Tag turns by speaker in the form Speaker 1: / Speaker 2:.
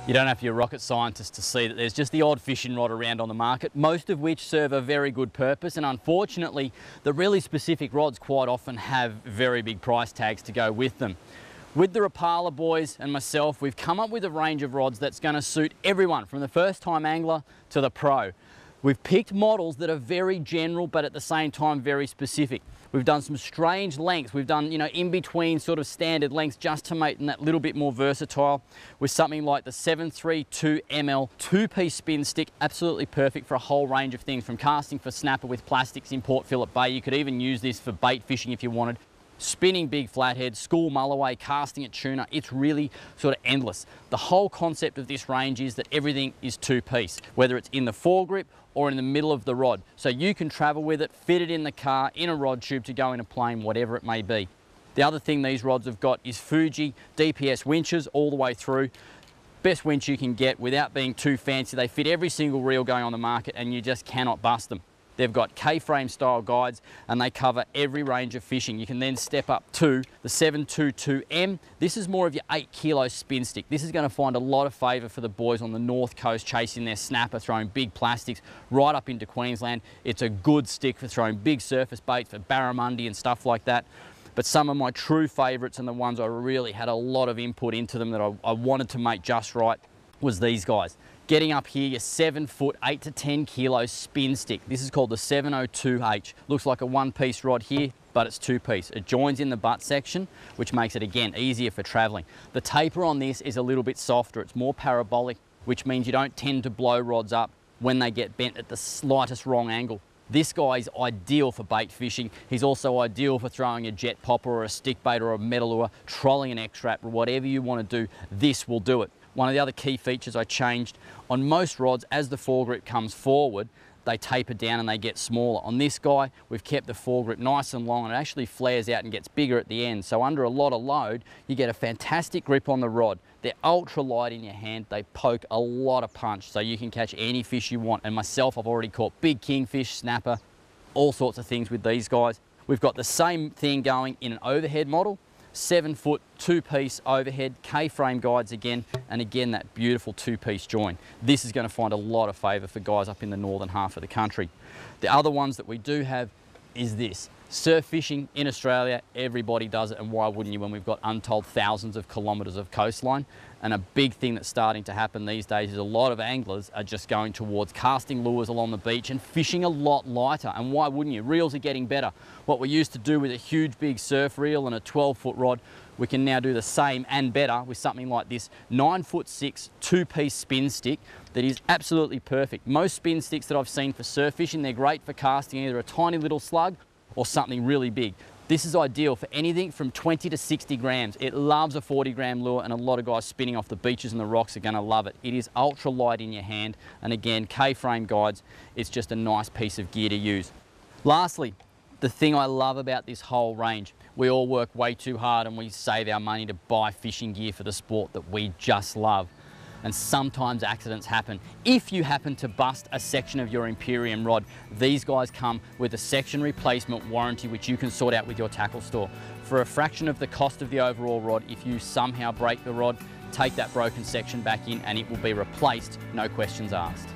Speaker 1: You don't have to be a rocket scientist to see that there's just the odd fishing rod around on the market, most of which serve a very good purpose, and unfortunately the really specific rods quite often have very big price tags to go with them. With the Rapala boys and myself, we've come up with a range of rods that's going to suit everyone from the first time angler to the pro. We've picked models that are very general but at the same time very specific. We've done some strange lengths. We've done, in between sort of standard lengths just to make them that little bit more versatile with something like the 732 ml 2-piece spin stick, absolutely perfect for a whole range of things, from casting for snapper with plastics in Port Phillip Bay. You could even use this for bait fishing if you wanted. Spinning big flathead, school mulloway, casting at tuna, it's really sort of endless. The whole concept of this range is that everything is 2-piece, whether it's in the foregrip or in the middle of the rod. So you can travel with it, fit it in the car, in a rod tube to go in a plane, whatever it may be. The other thing these rods have got is Fuji DPS winches all the way through. Best winch you can get without being too fancy. They fit every single reel going on the market and you just cannot bust them. They've got K-frame style guides and they cover every range of fishing. You can then step up to the 722M. This is more of your 8 kilo spin stick. This is going to find a lot of favour for the boys on the north coast chasing their snapper, throwing big plastics right up into Queensland. It's a good stick for throwing big surface baits for barramundi and stuff like that. But some of my true favourites and the ones I really had a lot of input into them that I wanted to make just right was these guys. Getting up here, your 7-foot, 8 to 10 kilo spin stick. This is called the 702H. Looks like a 1-piece rod here, but it's 2-piece. It joins in the butt section, which makes it, again, easier for traveling. The taper on this is a little bit softer. It's more parabolic, which means you don't tend to blow rods up when they get bent at the slightest wrong angle. This guy is ideal for bait fishing. He's also ideal for throwing a jet popper or a stick bait or a metal lure, trolling an X-Trap, or whatever you want to do, this will do it. One of the other key features I changed on most rods, as the foregrip comes forward, they taper down and they get smaller. On this guy, we've kept the foregrip nice and long and it actually flares out and gets bigger at the end. So under a lot of load, you get a fantastic grip on the rod. They're ultra light in your hand. They poke a lot of punch, so you can catch any fish you want. And myself, I've already caught big kingfish, snapper, all sorts of things with these guys. We've got the same thing going in an overhead model. 7-foot, 2-piece overhead, K-frame guides again, and again that beautiful 2-piece join. This is going to find a lot of favour for guys up in the northern half of the country. The other ones that we do have is this. Surf fishing in Australia, everybody does it, and why wouldn't you when we've got untold thousands of kilometres of coastline? And a big thing that's starting to happen these days is a lot of anglers are just going towards casting lures along the beach and fishing a lot lighter. And why wouldn't you? Reels are getting better. What we used to do with a huge big surf reel and a 12-foot rod, we can now do the same and better with something like this 9'6" 2-piece spin stick that is absolutely perfect. Most spin sticks that I've seen for surf fishing, they're great for casting either a tiny little slug or something really big. This is ideal for anything from 20 to 60 grams. It loves a 40-gram lure, and a lot of guys spinning off the beaches and the rocks are going to love it. It is ultra light in your hand, and again, K-frame guides, it's just a nice piece of gear to use. Lastly, the thing I love about this whole range, we all work way too hard and we save our money to buy fishing gear for the sport that we just love. And sometimes accidents happen. If you happen to bust a section of your Imperium rod, these guys come with a section replacement warranty which you can sort out with your tackle store. For a fraction of the cost of the overall rod, if you somehow break the rod, take that broken section back in and it will be replaced, no questions asked.